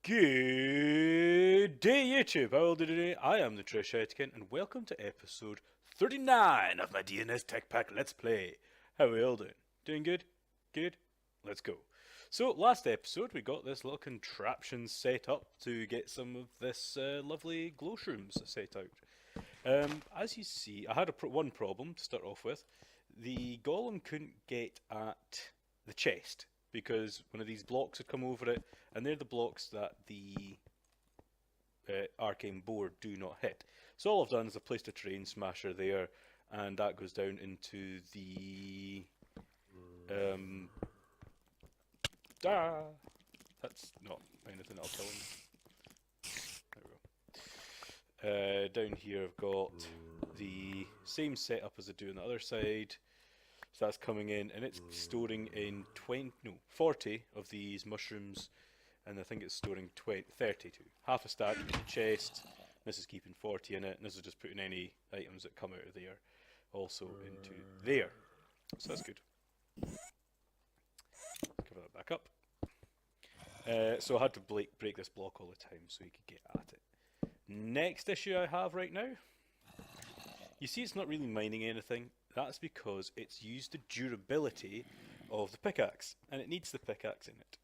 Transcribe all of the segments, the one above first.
Good day, YouTube. How are you today? I am the Trechetican, and welcome to episode 39 of my DNS TechPack Let's Play. How are you all doing? Doing good? Good? Let's go. So, last episode we got this little contraption set up to get some of this lovely glowshrooms set out. As you see, I had one problem to start off with. The golem couldn't get at the chest because one of these blocks had come over it, and they're the blocks that the arcane board do not hit. So all I've done is I've placed a terrain smasher there, and that goes down into the that's not anything that'll kill him. There we go. Down here I've got the same setup as I do on the other side. So that's coming in, and it's storing in 40 of these mushrooms, and I think it's storing 32. Half a stack in the chest. This is keeping 40 in it, and this is just putting any items that come out of there also into there. So that's good. Cover that back up. So I had to break this block all the time so you could get at it. Next issue I have right now. You see it's not really mining anything. That's because it's used the durability of the pickaxe, and it needs the pickaxe in it.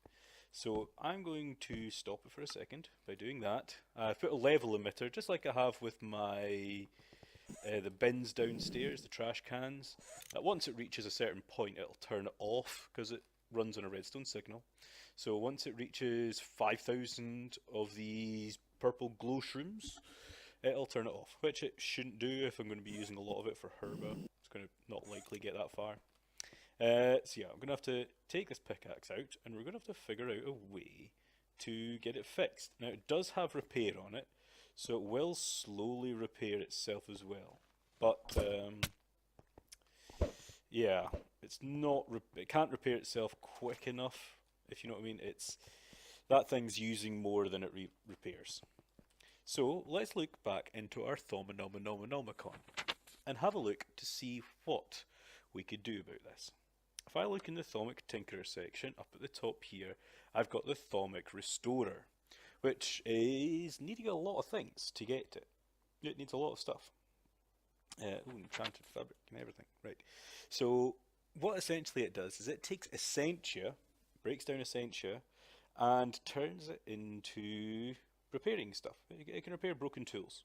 So I'm going to stop it for a second by doing that. I've put a level emitter, just like I have with my the bins downstairs, the trash cans. Once it reaches a certain point, it'll turn it off because it runs on a redstone signal. So once it reaches 5,000 of these purple glow shrooms, it'll turn it off, which it shouldn't do if I'm going to be using a lot of it for herba. It's going to not likely get that far. So yeah, I'm going to have to take this pickaxe out, and we're going to have to figure out a way to get it fixed. Now it does have repair on it, so it will slowly repair itself as well. But yeah, it's not. It can't repair itself quick enough, if you know what I mean. That thing's using more than it repairs. So let's look back into our Thaumanomicon and have a look to see what we could do about this. If I look in the Thaumic Tinkerer section up at the top here, I've got the Thaumic Restorer, which is needing a lot of things to get it. It needs a lot of stuff. Enchanted fabric and everything. Right. So what essentially it does is it takes Essentia, breaks down Essentia, and turns it into repairing stuff. It can repair broken tools.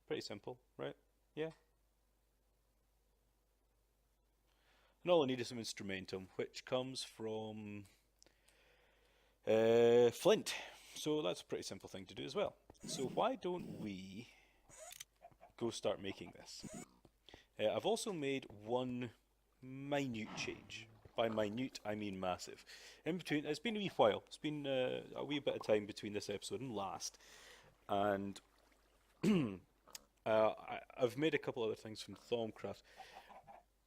Pretty simple, right? Yeah. And all I need is some instrumentum, which comes from flint. So that's a pretty simple thing to do as well. So why don't we go start making this? I've also made one minute change. By minute, I mean massive. In between, it's been a wee while. It's been a wee bit of time between this episode and last, and I've made a couple other things from Thaumcraft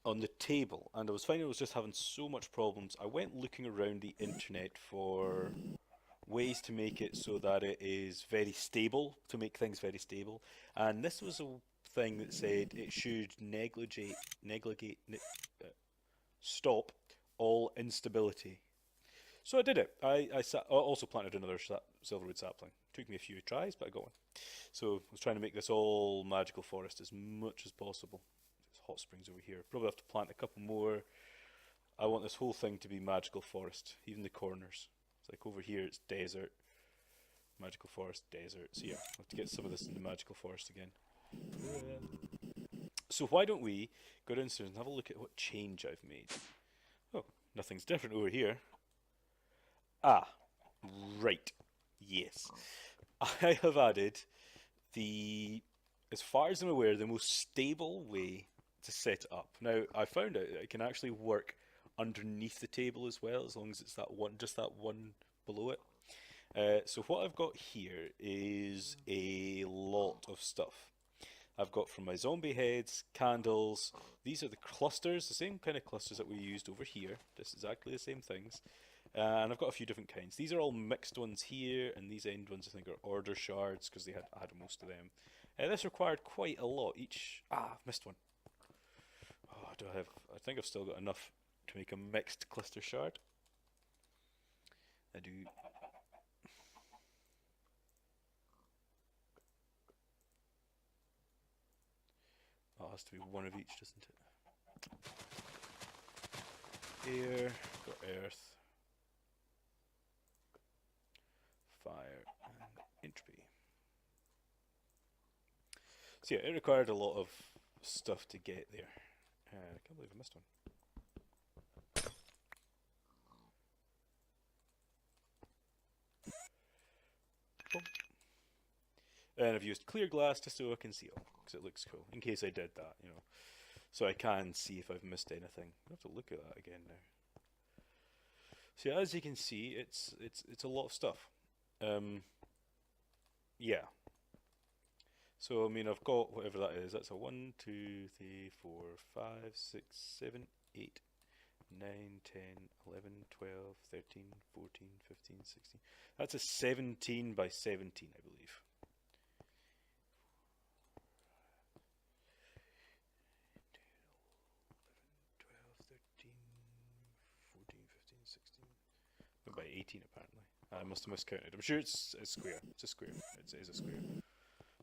on the table, and I was finding I was just having so much problems. I went looking around the internet for ways to make it so that it is very stable, to make things very stable, and this was a thing that said it should stop all instability. So I did it. I also planted another silverwood sapling. Took me a few tries, but I got one. So I was trying to make this all magical forest as much as possible. There's hot springs over here. Probably have to plant a couple more. I want this whole thing to be magical forest, even the corners. It's like over here it's desert, magical forest, desert. So yeah, I have to get some of this in the magical forest again. So why don't we go downstairs and have a look at what change I've made. Oh, nothing's different over here. Ah, right. Yes. I have added as far as I'm aware, the most stable way to set it up. Now, I found out that it can actually work underneath the table as well, as long as it's just that one below it. So what I've got here is a lot of stuff. I've got from my zombie heads, candles. These are the clusters, the same kind of clusters that we used over here. Just exactly the same things. And I've got a few different kinds. These are all mixed ones here, and these end ones I think are order shards because I had most of them. This required quite a lot. I've missed one. Oh, I think I've still got enough to make a mixed cluster shard. I do. has to be one of each, doesn't it? Air, got earth, fire, and entropy. So yeah, it required a lot of stuff to get there. I can't believe I missed one. Boom. And I've used clear glass just so I can see all, because it looks cool, in case I did that, you know. So I can see if I've missed anything. I have to look at that again now. So yeah, as you can see, it's a lot of stuff. Yeah. So I mean, I've got whatever that is. That's a 1, 2, 3, 4, 5, 6, 7, 8, 9, 10, 11, 12, 13, 14, 15, 16. That's a 17 by 17, I believe. 10, 11, 12, 13, 14, 15, 16. By 18 apparently. I must have miscounted. I'm sure it's a square. It's a square. It is a square.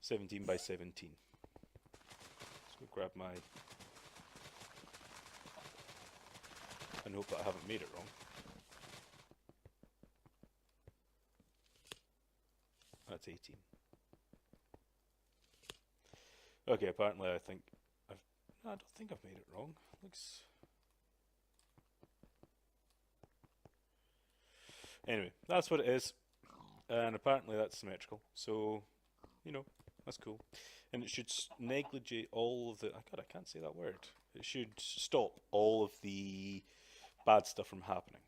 17 by 17. Let's go grab my... and hope that I haven't made it wrong. That's 18. Okay, apparently I think I've... no, I don't think I've made it wrong. Looks... anyway, that's what it is. And apparently that's symmetrical. So, you know, that's cool. And it should negligate all of the... oh God, I can't say that word. It should stop all of the bad stuff from happening.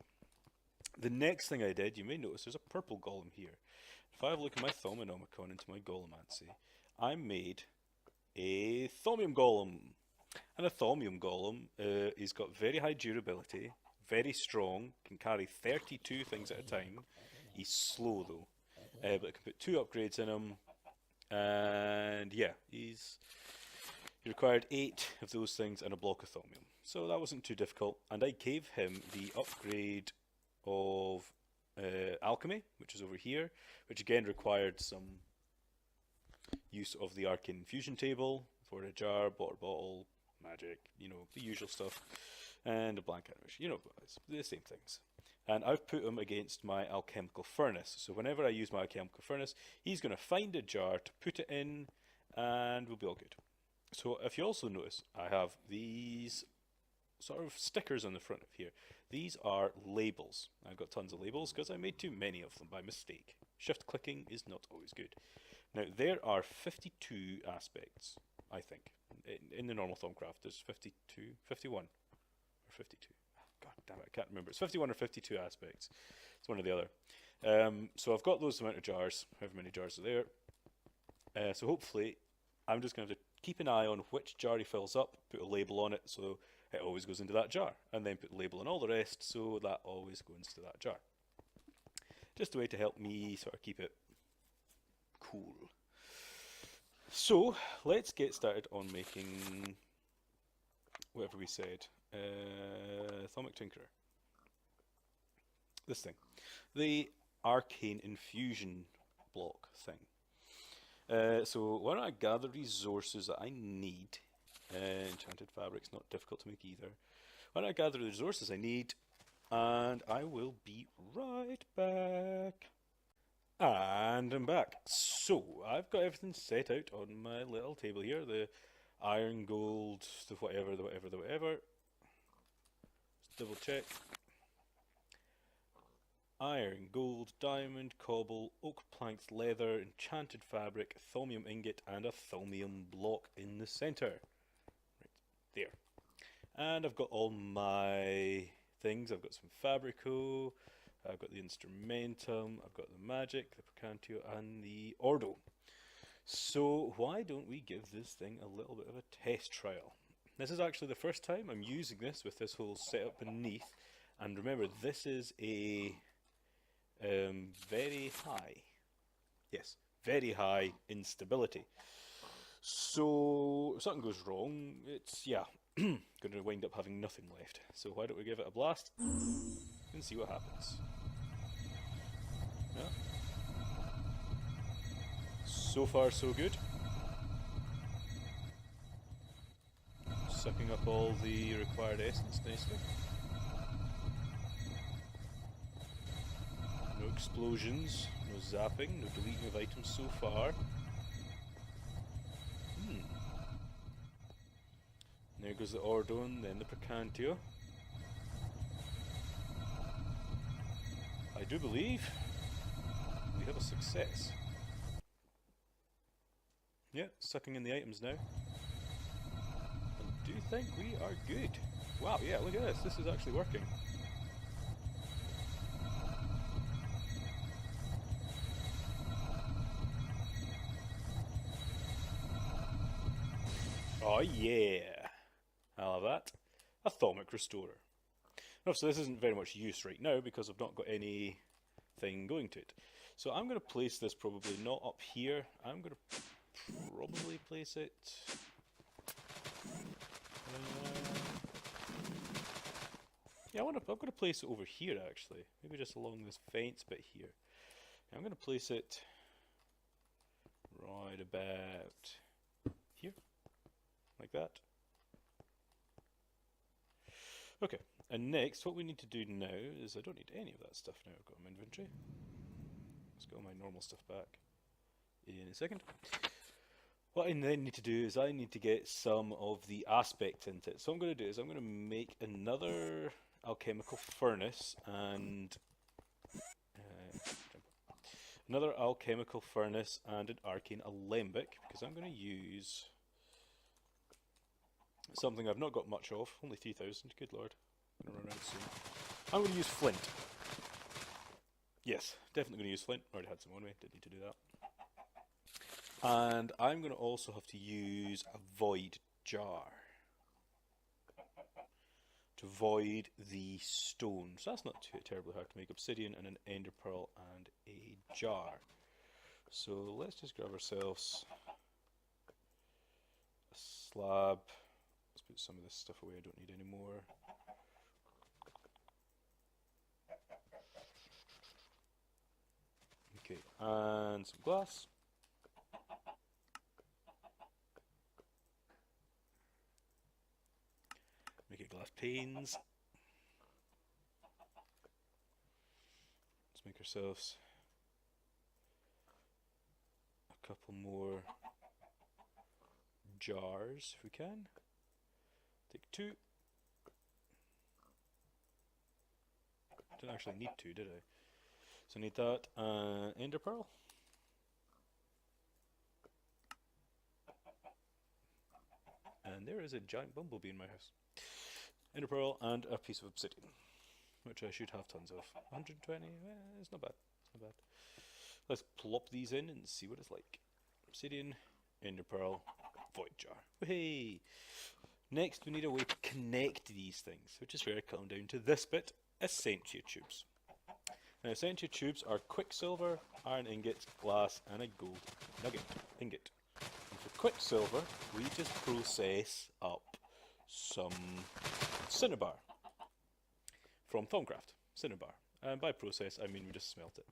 The next thing I did, you may notice there's a purple golem here. If I have a look at my Thaumonomicon into my Golemancy, I made a Thaumium Golem. And a Thaumium Golem, he's got very high durability, very strong, can carry 32 things at a time. He's slow though, but I can put 2 upgrades in him. And yeah, he required 8 of those things and a block of Thaumium. So that wasn't too difficult. And I gave him the upgrade of alchemy, which is over here, which again required some use of the arcane infusion table for a jar, water bottle, magic, you know, the usual stuff, and a blank animation, you know, it's the same things. And I've put him against my alchemical furnace. So whenever I use my alchemical furnace, he's going to find a jar to put it in, and we'll be all good. So if you also notice, I have these sort of stickers on the front of here. These are labels. I've got tons of labels because I made too many of them by mistake. Shift clicking is not always good. Now there are 52 aspects, I think. In the normal Thaumcraft there's 52, 51 or 52. God damn it, I can't remember. It's 51 or 52 aspects. It's one or the other. So I've got those amount of jars, however many jars are there. So hopefully I'm just going to have to keep an eye on which jar he fills up, put a label on it so it always goes into that jar, and then put a label on all the rest so that always goes into that jar. Just a way to help me sort of keep it cool. So let's get started on making whatever we said. Thaumic Tinkerer. This thing. The arcane infusion block thing. So why don't I gather resources that I need. Enchanted fabric's not difficult to make either. Why don't I gather the resources I need, and I will be right back. And I'm back. So I've got everything set out on my little table here. The iron, gold, the whatever, the whatever, the whatever. Let's double check. Iron, gold, diamond, cobble, oak planks, leather, enchanted fabric, thaumium ingot, and a thaumium block in the centre. Right there. And I've got all my things. I've got some Fabrico, I've got the Instrumentum, I've got the Magic, the Percantio, and the Ordo. So why don't we give this thing a little bit of a test trial? This is actually the first time I'm using this with this whole setup beneath. And remember, this is a very high, yes, very high instability. So if something goes wrong, it's, yeah, going to wind up having nothing left. So why don't we give it a blast and see what happens. Yeah. So far so good. sucking up all the required essence nicely. No explosions, no zapping, no deleting of items so far. There goes the Ordon, then the Percantio. I do believe we have a success. Yeah, sucking in the items now. I do think we are good. Wow, yeah, look at this. This is actually working. Oh yeah! I'll have that. A Thalmic Restorer. Obviously this isn't very much use right now because I've not got anything going to it. So I'm going to place this probably not up here. I'm going to probably place it... yeah, I'm going to place it over here actually. Maybe just along this fence bit here. I'm going to place it right about here. Like that. Okay, and next what we need to do now is, I don't need any of that stuff now I've got in my inventory. Let's get all my normal stuff back in a second. What I then need to do is I need to get some of the aspect into it. So what I'm going to do is I'm going to make another alchemical furnace and another alchemical furnace and an arcane alembic, because I'm going to use something I've not got much of, only 3,000, good lord. I'm going to run out soon. I'm going to use flint. Yes, definitely going to use flint. Already had some on me, didn't need to do that. And I'm going to also have to use a void jar to void the stone. So that's not too terribly hard to make. Obsidian and an ender pearl and a jar. So let's just grab ourselves a slab. Let's put some of this stuff away I don't need anymore. Okay, and some glass. Make it glass panes. Let's make ourselves a couple more jars if we can. Take 2. Didn't actually need 2, did I? So I need that, ender pearl. And there is a giant bumblebee in my house. Ender pearl and a piece of obsidian, which I should have tons of. 120, it's not bad, it's not bad. Let's plop these in and see what it's like. Obsidian, ender pearl, void jar. Hey! Next we need a way to connect these things, which is where I come down to this bit, Essentia tubes. Now Essentia tubes are quicksilver, iron ingots, glass and a gold nugget ingot. And for quicksilver we just process up some cinnabar from Thaumcraft, cinnabar. And by process I mean we just smelt it.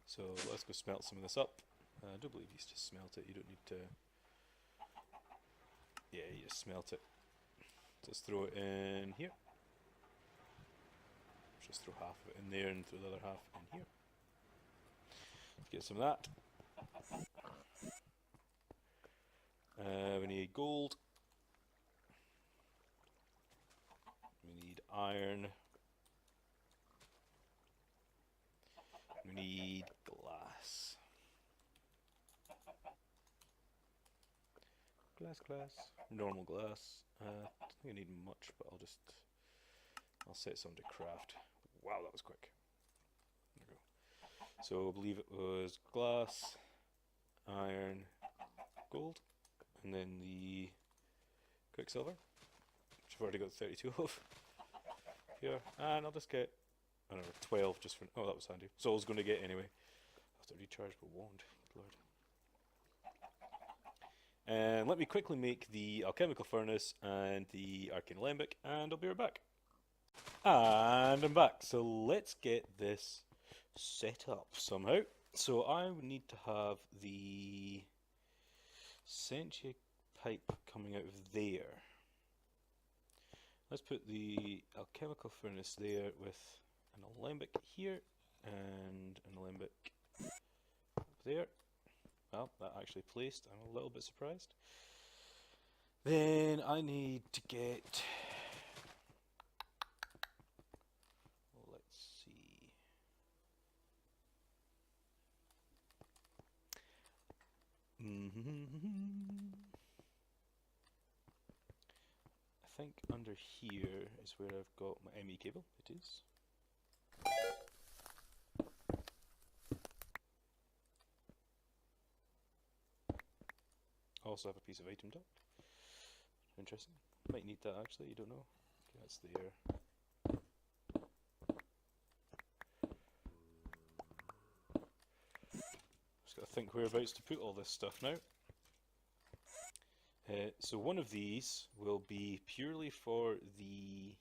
So let's go smelt some of this up. I do believe you just smelt it, you don't need to... yeah, you just smelt it. Just throw it in here. Just throw half of it in there and throw the other half in here. Let's get some of that. We need gold. We need iron. We need glass. Glass. Normal glass. I don't think I need much, but I'll set some to craft. Wow, that was quick. There we go. So I believe it was glass, iron, gold, and then the quicksilver, which I've already got 32 of. Here, and I'll just get, I don't know, 12 just for, oh that was handy. So I was going to get anyway. I'll have to recharge my wand, good lord. And let me quickly make the alchemical furnace and the arcane alembic, and I'll be right back. And I'm back. So let's get this set up somehow. So I would need to have the Sentia pipe coming out of there. Let's put the alchemical furnace there with an alembic here and an alembic up there. Well, that actually placed. I'm a little bit surprised. Then I need to get... let's see... I think under here is where I've got my ME cable. It is. I also have a piece of item duct. Interesting. Might need that actually, you don't know. Okay, that's there. Just gotta think whereabouts to put all this stuff now. So one of these will be purely for the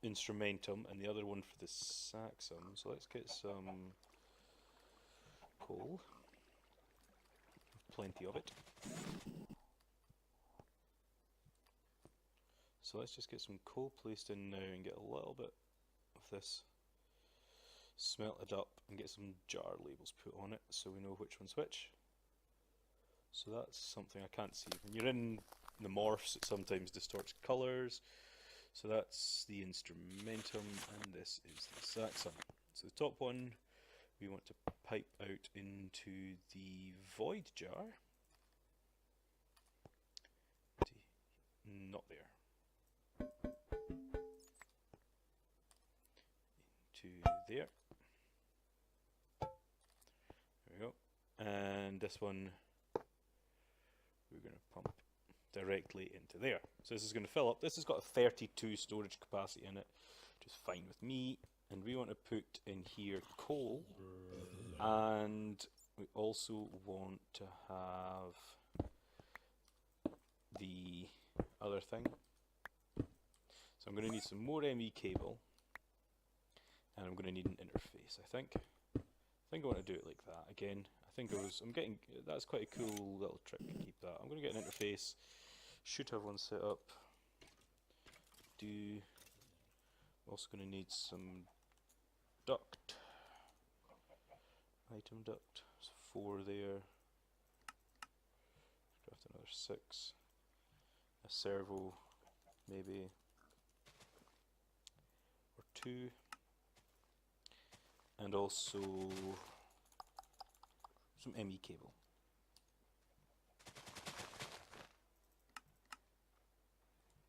instrumentum and the other one for the saxum. So let's get some coal. Plenty of it. So let's just get some coal placed in now and get a little bit of this smelted up and get some jar labels put on it so we know which one's which. So that's something I can't see. When you're in the morphs, it sometimes distorts colours. So that's the instrumentum and this is the saxum. So the top one we want to pipe out into the void jar. Not there. Into there. There we go. And this one we're going to pump directly into there. So this is going to fill up. This has got a 32 storage capacity in it, which is fine with me. And we want to put in here coal, and we also want to have the other thing. So I'm going to need some more ME cable, and I'm going to need an interface. I think I want to do it like that again. I'm getting, that's quite a cool little trick. Keep that. I'm going to get an interface. Should have one set up. Also going to need some duct. Item duct. So 4 there. Craft another 6. A servo, maybe, or 2. And also some ME cable.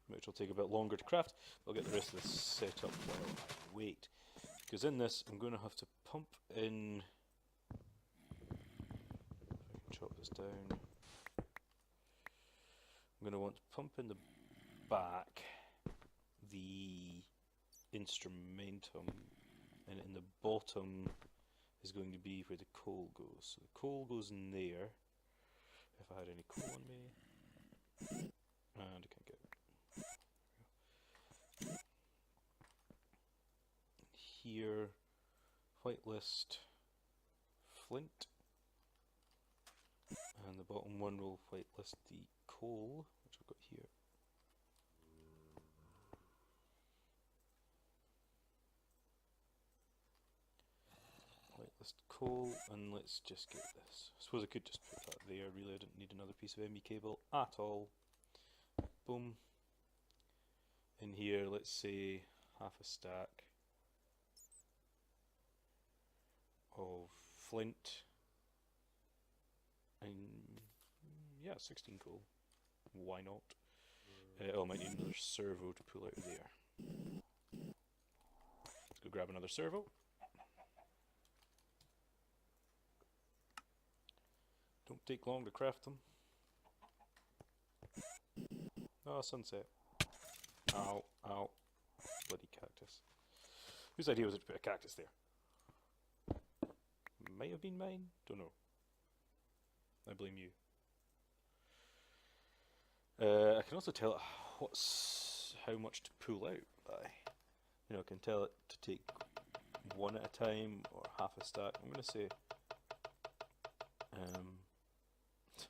Which will take a bit longer to craft. I'll get the rest of this set up while I wait. Because in this, I'm going to have to pump in. If I can chop this down. I'm going to want to pump in the back the instrumentum, and in the bottom is going to be where the coal goes. So the coal goes in there. If I had any coal on me. And I can't get it. Here, whitelist flint, and the bottom one will whitelist the coal, which I've got here. Whitelist coal, and let's just get this. I suppose I could just put that there, really I didn't need another piece of ME cable at all. Boom. In here, let's say half a stack of flint, and yeah, 16 coal. Why not? Oh, I might need another servo to pull out of there. Let's go grab another servo. Don't take long to craft them. Oh, sunset. Ow, ow. Bloody cactus. Whose idea was it to put a cactus there? Might have been mine? Don't know. I blame you. I can also tell it how much to pull out by. I can tell it to take one at a time or half a stack. I'm going to say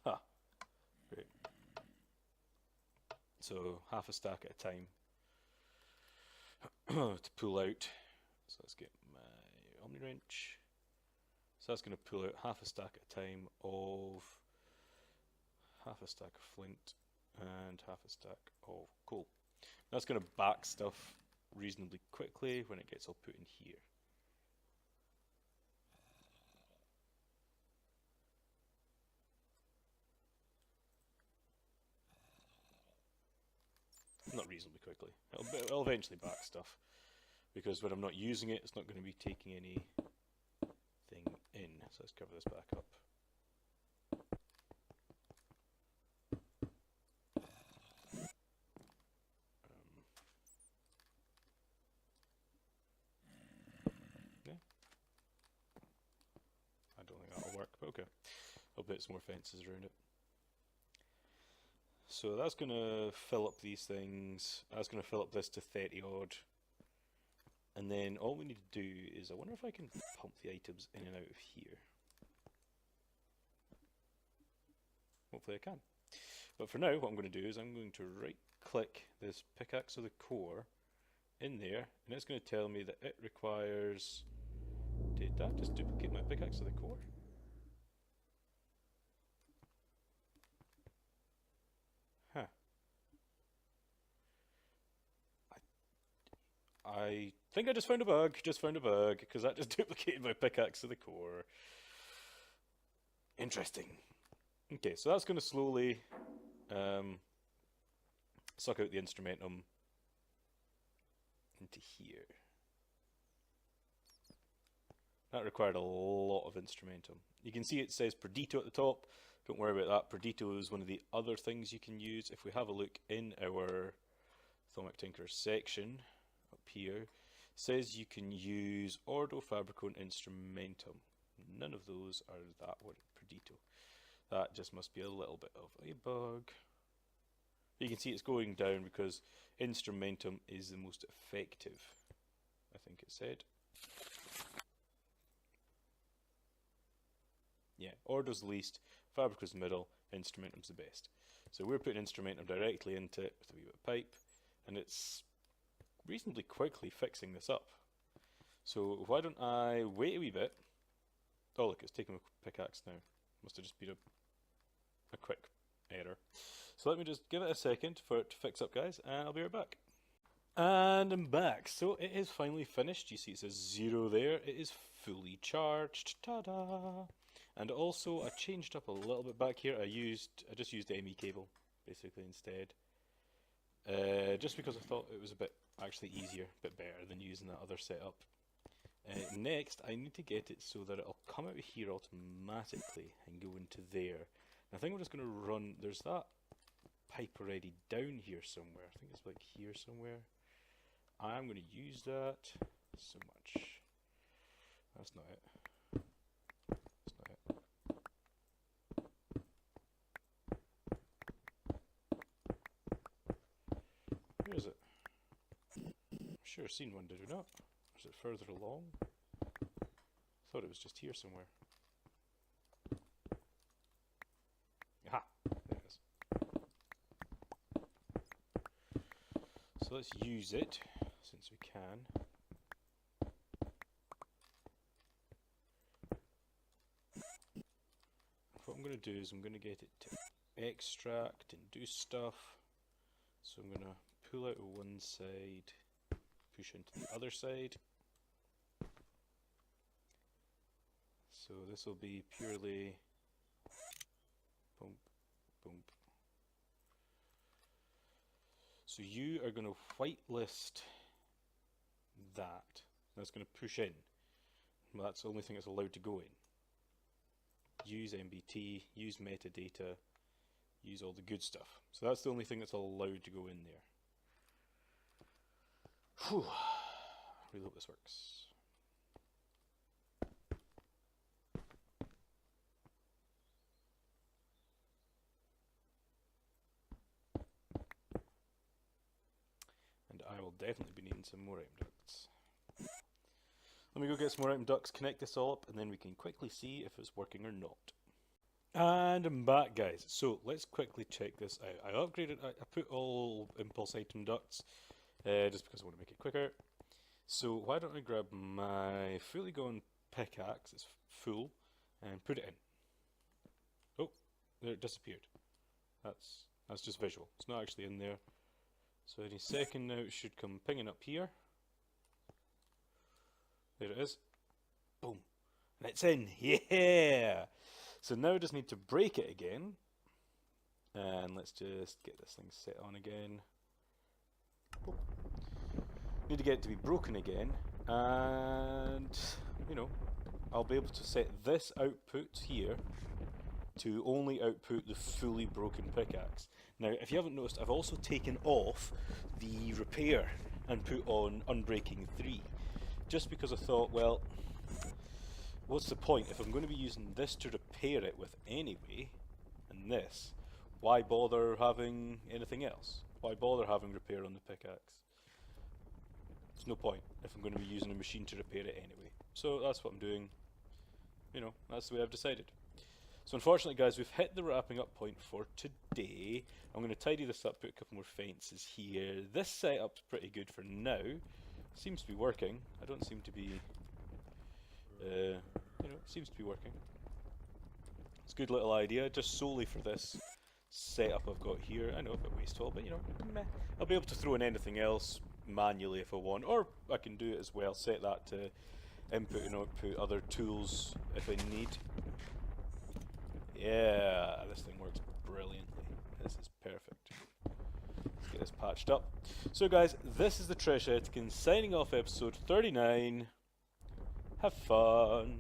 Ha! Great. So half a stack at a time to pull out. So let's get my Omni wrench. So that's going to pull out half a stack at a time of half a stack of flint and half a stack of coal. That's going to back stuff reasonably quickly when it gets all put in here. Not reasonably quickly. It'll eventually back stuff, because when I'm not using it, it's not going to be taking anything in. So let's cover this back up. Yeah. I don't think that'll work, but okay. I'll put some more fences around it. So that's going to fill up these things. That's going to fill up this to 30 odd. And then all we need to do is, I wonder if I can pump the items in and out of here. Hopefully I can. But for now, what I'm going to do is I'm going to right click this pickaxe of the core in there, and it's going to tell me that it requires... Did that just duplicate my pickaxe of the core? Huh. I think I just found a bug, because that just duplicated my pickaxe to the core. Interesting. Okay, so that's going to slowly suck out the instrumentum into here. That required a lot of instrumentum. You can see it says Perdito at the top. Don't worry about that. Perdito is one of the other things you can use. If we have a look in our Thaumac Tinker section up here, it says you can use Ordo, Fabrico and Instrumentum. None of those are that one, Perdito. That just must be a little bit of a bug. You can see it's going down because Instrumentum is the most effective, I think it said. Yeah, Ordo's least, Fabrico's middle, Instrumentum's the best. So we're putting Instrumentum directly into it with a wee bit of pipe, and it's reasonably quickly fixing this up. So why don't I wait a wee bit? Oh look, it's taking a pickaxe now. Must have just been a quick error. So let me just give it a second for it to fix up, guys, and I'll be right back. And I'm back. So it is finally finished. You see it says 0 there. It is fully charged. Ta-da! And also I changed up a little bit back here. I just used the ME cable basically instead. Just because I thought it was a bit actually easier, a bit better than using that other setup. Next, I need to get it so that it'll come out of here automatically and go into there. And I think I'm just going to run, there's that pipe already down here somewhere. I think it's like here somewhere. I'm going to use that so much. That's not it. That's not it. Where is it? I'm sure I've seen one, did we not? Is it further along? I thought it was just here somewhere. Aha! There it is. So let's use it, since we can. What I'm going to do is I'm going to get it to extract and do stuff. So I'm going to pull out one side, push into the other side. So this will be purely bump, bump. So you are going to whitelist that. That's going to push in. Well, that's the only thing that's allowed to go in. Use MBT, use metadata, use all the good stuff. So that's the only thing that's allowed to go in there. Whew. I really hope this works. And I will definitely be needing some more item ducts. Let me go get some more item ducts, connect this all up, and then we can quickly see if it's working or not. And I'm back, guys. So let's quickly check this out. I upgraded, I put all impulse item ducts just because I want to make it quicker. So why don't I grab my fully gone pickaxe, it's full, and put it in. Oh, there it disappeared. That's just visual. It's not actually in there. So any second now it should come pinging up here. There it is. Boom. And it's in. Yeah! So now I just need to break it again. And let's just get this thing set on again. Boom. Need to get it to be broken again. And, you know, I'll be able to set this output here to only output the fully broken pickaxe. Now, if you haven't noticed, I've also taken off the repair and put on Unbreaking 3. Just because I thought, well, what's the point? If I'm going to be using this to repair it with anyway, and this, why bother having anything else? Why bother having repair on the pickaxe? There's no point if I'm going to be using a machine to repair it anyway. So that's what I'm doing. You know, that's the way I've decided. So unfortunately, guys, we've hit the wrapping up point for today. I'm going to tidy this up, put a couple more fences here. This setup's pretty good for now. Seems to be working. I don't seem to be... you know, it seems to be working. It's a good little idea, just solely for this setup I've got here. I know, a bit wasteful, but you know, meh. I'll be able to throw in anything else manually if I want, or I can do it as well, set that to input and output other tools if I need. Yeah, this thing works brilliantly. This is perfect. Let's get this patched up. So guys, this is the Trechetican signing off episode 39. Have fun.